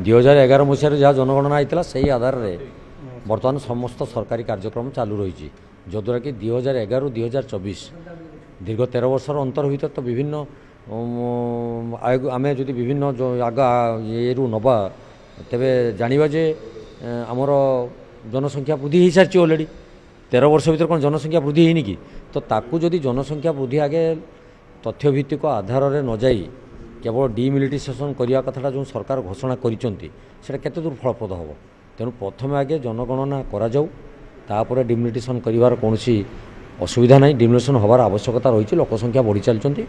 2011 मसीह जहाँ जनगणना होता से आधार में बर्तमान समस्त सरकारी कार्यक्रम चालू रही जद्वारा कि 2011 रु 2024 दीर्घ 13 वर्षर अंतर भर तो विभिन्न आम जो विभिन्न जो आग ये नवा तेरे जाना जे आमर जनसंख्या वृद्धि हो सारी अलरेडी 13 वर्ष भर कौन जनसंख्या वृद्धि होनी कि तो ताकू जदि जनसंख्या वृद्धि आगे तथ्यभित्तिक आधार में न जाई केवल डिमिलिटाइजेशन करने कथा जो सरकार घोषणा कर दूर फलप्रद हम तेणु प्रथम आगे जनगणना करापर डिमिलिटेशन कर कौन असुविधा ना डिमिलिटेशन हबार आवश्यकता रही लोकसंख्या बढ़ी चलती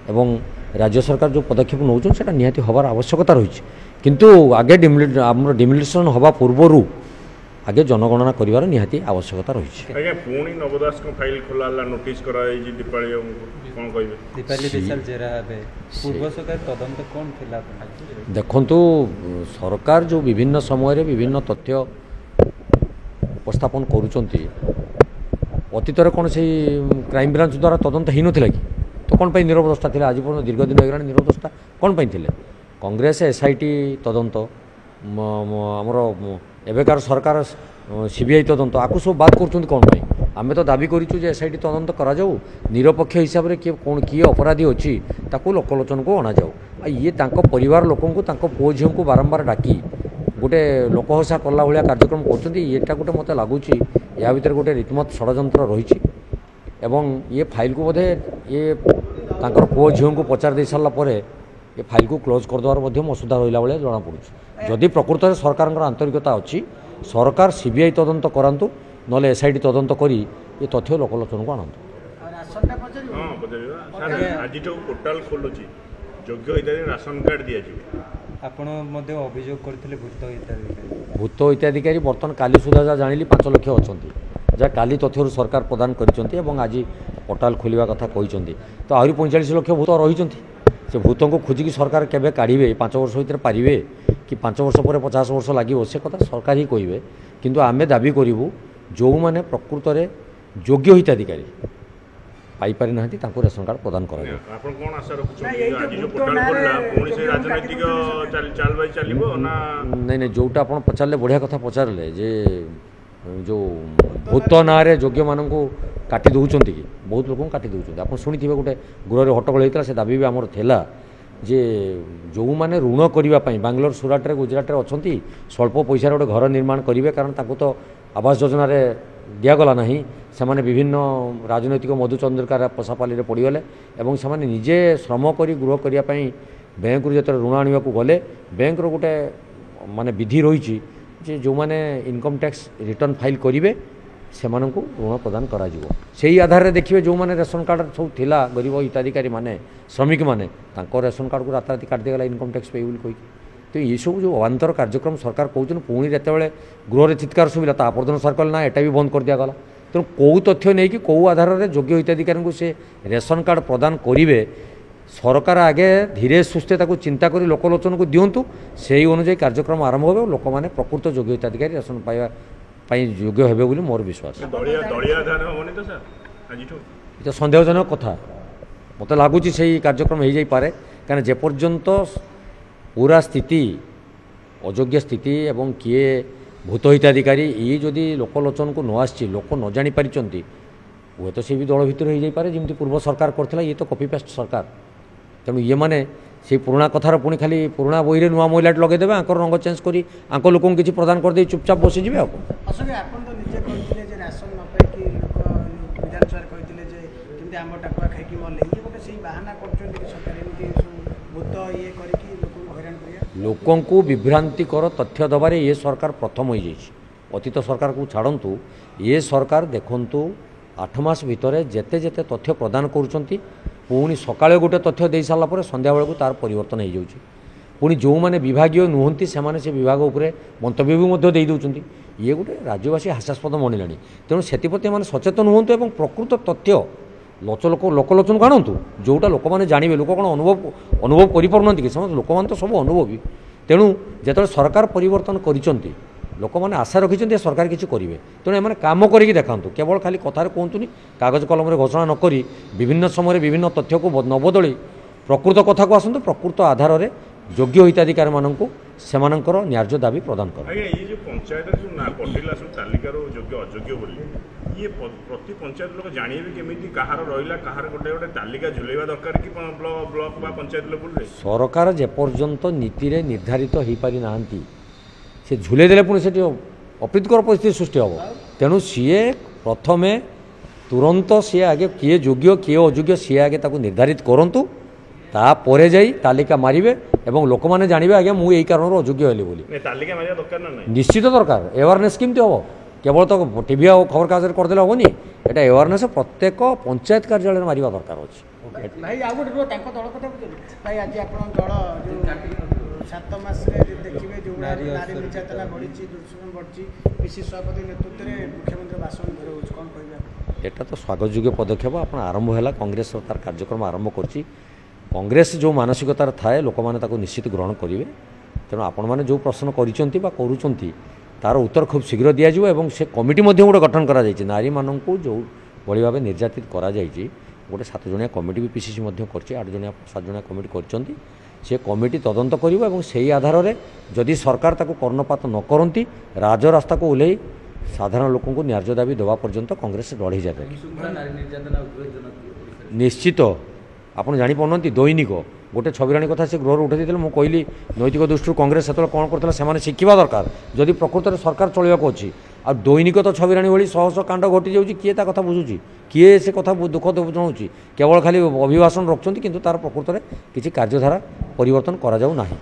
एवं राज्य सरकार जो पदक्षेप नौकरी निहाती हबार आवश्यकता रही किंतु आगे डिमिलिटेशन हवा पूर्वर आगे जनगणना कर निहाती आवश्यकता रही देखु सरकार जो विभिन्न समय विभिन्न तथ्य उपस्थापन करुँच अतीतर कौन से क्राइम ब्रांच द्वारा तदंत हो नाला कि तो कौन पर निरवदस्था थी आज पर्यटन दीर्घ दिन हो निरवदस्था कौन पर थे कांग्रेस एसआईटी तदंत आमर एवेकार सरकार सीबीआई तदंत आपको सब बात कर कौन पर आम तो दाबी करूँ एसआईटी तदंत करा जाऊ निरपेक्ष हिसाब से किए कौन किए अपराधी अच्छी लोकलोचन को अणा जाऊ ये परिवार लोक पुओ झील को बारंबार डाकी गोटे लोकहसा कला भाया कार्यक्रम करटा गोटे मत लगुच या भर गोटे रीतिमत षड्यंत्र रही ये फाइल को बोधे ये पुओ झील को पचार दे सारापर ये फाइल को क्लोज करदेवार मसुदा रहा भाया जना पड़ुଛି जदि प्रकृत में सरकार आंतरिकता अच्छी सरकार सीबीआई तदंत करातु ना एसआईटी तदंत करी ये तथ्य लोकलोचन को आणतु भूत हिताधिकारी बर्तमान काली सुधा जहाँ जानी 5 लाख अच्छा जहाँ काली तथ्य सरकार प्रदान कर आज पोर्टाल खोलिया कथा कहते तो आहरी 45 लाख भूत रही से भूत को खोजिकी सरकार केवे काढ़े 5 वर्ष भर पारे कि 5 वर्ष पर 50 वर्ष लगे से कथा सरकार ही कहे किंतु आमे दाबी करूँ जो मैंने प्रकृत में योग्य हिताधिकारी पाइपारि ना रेशन कार्ड प्रदान कर नहीं जोटा आप पचारे बढ़िया कथा पचारे जे जो भूत ना योग्य मान काटी दौरान कि बहुत लोग काटी दौरान आप शुणी गोटे गृह हट्टगोल होता से दाबी भी आमर था जे जो मैंने ऋण करने बांग्लोर सुराट गुजरात में अच्छा स्वल्प पैसा गोटे घर निर्माण करेंगे कारण ताको आवास योजना दिगला ना से विभिन्न राजनैतिक मधुचंद्रिकार पशापाली पड़गले और से निजे श्रम कर गृह करने बैंक जो ऋण आने को गले बैंक गोटे माने विधि रही जो मैंने इनकम टैक्स रिटर्न फाइल करेंगे से ऋण प्रदान करा से आधार में देखिए जो मैंने रेशन कार्ड सब थिला गरीब हिताधिकारी माने श्रमिक माने रेशन कार्ड को राताराति काट देगला इनकम टैक्स पे कही तो ये सब जो अवान्तर कार्यक्रम सरकार कहते पुणी जिते गृह चित्कार सुविधा तापरदिन सरकार ना एटा भी बंद कर दिगला तेणु कौ तथ्य नहीं कि कौ आधार में योग्य हिताधिकारी को से रेशन कार्ड प्रदान करेंगे सरकार आगे धीरे सुस्थे चिंता कर लोकलोचन को दिंतु से अनुजाई कार्यक्रम आरंभ हो लोक मैंने प्रकृत योग्य हिताधिकारी रेशन पाइबा योग्य हे बोली मोर विश्वास ये सन्देहजनक कथा मत लगुच से कार्यक्रम हो जापे कहीं जेपर्यंत पूरा स्थिति अयोग्य स्थिति एवं किए भूत हिताधिकारी ये जदि लोकलोचन को न आसी लोक न जापारी हुए तो सी भी दल भितर हो जापे जमी पूर्व सरकार करथिला ये तो कॉपी पेस्ट सरकार तेणु ये मैंने से पुराणा कथार पुणी खाली पुराणा बही नुआ महिलाट लगेदेवे आंकर रंग चेंज करी आंक लोक किसी प्रदान करदे चुपचाप बसीजे लोकों को विभ्रांतिकर तथ्य दबारे ये सरकार प्रथम हो जाइए अतीत सरकार को छाड़ू ये सरकार देखंतु 8 मास भितर जेते जेते तथ्य प्रदान करुँच पुणी सकाळे गोटे तथ्य दे सारा पर संध्या बेलू तार परिवर्तन हो जाऊँगी पुणी जो मैंने विभागीय नुहति से विभाग उपरे मंतव्य भी दे दौरान ये गोटे राज्यवासी हास्यास्पद मणिला तेणु से मैंने सचेतन हूँ और प्रकृत तथ्य लोकलोचन को आणतु जोटा लोक मैंने जानवे लोक कौन अनुभव करें कि समस्त लोक मैंने तो सब अनुभवी तेणु जो सरकार परिवर्तन कर लोक मैंने आशा रखी सरकार किसी करेंगे तेणु एम कम करके देखा केवल खाली कथार कहतुनि कागज कलम घोषणा नक विभिन्न समय विभिन्न तथ्य को न बदली प्रकृत कथा को आसतु प्रकृत आधार में ଯୋଗ୍ୟ ହିତାଧିକାରୀ ମାନଙ୍କୁ ସେମାନଙ୍କର ନ୍ୟାଯ୍ୟ ଦାବି ପ୍ରଦାନ କର। ଆଜ୍ଞା ଏ ଯେଉଁ ପଞ୍ଚାୟତ ଯେଉଁ ନା କଟିଲା ସବୁ ତାଲିକାର ଯୋଗ୍ୟ ଅଯୋଗ୍ୟ ବୋଲି ଇଏ ପ୍ରତି ପଞ୍ଚାୟତ ଲୋକ ଜାଣିବେ କେମିତି କାହାର ରହିଲା କାହାର ଗୋଟେ ଗୋଟେ ତାଲିକା ଝୁଲେଇବା ଦରକାର କି ବ୍ଲକ ବା ପଞ୍ଚାୟତ ଲେବୁଲରେ? ସରକାର ଯେପର୍ଯ୍ୟନ୍ତ ନୀତିରେ ନିର୍ଦ୍ଧାରିତ ହୋଇପାରି ନାହାନ୍ତି ସେ ଝୁଲେଇ ଦେଲେ ପୁଣି ସେଠି ଅପ୍ରୀତିକର ପରିସ୍ଥିତି ସୃଷ୍ଟି ହେବ। ତେଣୁ ସିଏ ପ୍ରଥମେ ତୁରନ୍ତ ସିଏ ଆଗେ କିଏ ଯୋଗ୍ୟ କିଏ ଅଯୋଗ୍ୟ ସିଏ ଆଗେ ତାକୁ ନିର୍ଦ୍ଧାରିତ କରନ୍ତୁ, ତାପରେ ଯାଇ ତାଲିକା ମାରିବେ ଏବଂ ଲୋକମାନେ ଜାଣିବେ ଆଜ୍ଞା ମୁଁ ଏଇ କାରଣରୁ ଅଯୋଗ୍ୟ ହେଲି ବୋଲି। ତାଲିକା ମାରିବା ଦରକାର ନା ନାହିଁ? ନିଶ୍ଚିତ ଦରକାର। ଏୱାରନେସ୍ କେମିତି ହେବ? କେବଳ ତ ଟିଭି ଆଉ ଖବରକାଗଜରେ କରିଦେଲେ ହେବନି, ଏଇଟା ଏୱାରନେସ୍ ପ୍ରତ୍ୟେକ ପଞ୍ଚାୟତ କାର୍ଯ୍ୟାଳୟରେ ମାରିବା ଦରକାର ଅଛି। ଭାଇ ଆଉ ଗୋଟେ ତାଙ୍କ ଦଳ କଥା ବୁଝିଲେ ଭାଇ ଆଜି ଆପଣଙ୍କ ଦଳ ଯେଉଁ 7 ମାସରେ ଦେଖିବେ ଯେଉଁଭଳିଆ ନାରୀ ନିର୍ଯାତନା ବଢ଼ିଛି ଦୁର୍ଶୋଷଣ ବଢ଼ିଛି ପିସିସି ସଭାପତି ନେତୃତ୍ୱରେ ମୁଖ୍ୟମନ୍ତ୍ରୀ ଭାଷଣ ଦେହ ହେଉଛି କ'ଣ କହିବେ? এটা তো স্বাগতযোগ্য পদক্ষেপ আপনার আরম্ভ হল কংগ্রেস তার কার্যক্রম আরম্ভ করছি। কংগ্রেস যে মানসিকতার থাকে লোক মানে তাকে নিশ্চিত গ্রহণ করবে। তেমন আপন মানে যে প্রশ্ন করছেন বা করছেন তার উত্তর খুব শীঘ্র দিয়াযিব এবং সে কমিটি মধ্যে গোটে গঠন করা যাইছে নারী মানুষ যে ভাবে নির্যাতিত করা যাইছে গোটে 7 জনিয়া কমিটি भी পিসিসি মধ্যে করছে 8 জনিয়া 7 জনিয়া কমিটি করছেন। সে কমিটি তদন্ত করব এবং সেই আধারে যদি সরকার তাকে কর্ণপাত ন করନ୍ତି রাজরাস্তাকে ওহ্লাই সাধারণ লোকଙ୍କୁ ন্যায্য দাবি দেওয়া পর্যন্ত কংগ্রেস লড়াই যাবে। নিশ্চিত ଆପଣ ଜାଣିପାରୁନାହାନ୍ତି ଦୈନିକ ଗୋଟେ ଛବିରାଣୀ କଥା ସେ ଗୃହରୁ ଉଠାଇ ଦେଇଥିଲେ। ମୁଁ କହିଲି ନୈତିକ ଦୃଷ୍ଟିରୁ କଂଗ୍ରେସ ସେତେବେଳେ କ'ଣ କରୁଥିଲା ସେମାନେ ଶିଖିବା ଦରକାର ଯଦି ପ୍ରକୃତରେ ସରକାର ଚଳିବାକୁ ଅଛି। ଆଉ ଦୈନିକ ତ ଛବିରାଣୀ ଭଳି ଶହ ଶହ କାଣ୍ଡ ଘଟିଯାଉଛି, କିଏ ତା କଥା ବୁଝୁଛି, କିଏ ସେ କଥା ଦୁଃଖ ଜଣାଉଛି, କେବଳ ଖାଲି ଅଭିଭାଷଣ ରଖୁଛନ୍ତି କିନ୍ତୁ ତାର ପ୍ରକୃତରେ କିଛି କାର୍ଯ୍ୟଧାରା ପରିବର୍ତ୍ତନ କରାଯାଉ ନାହିଁ।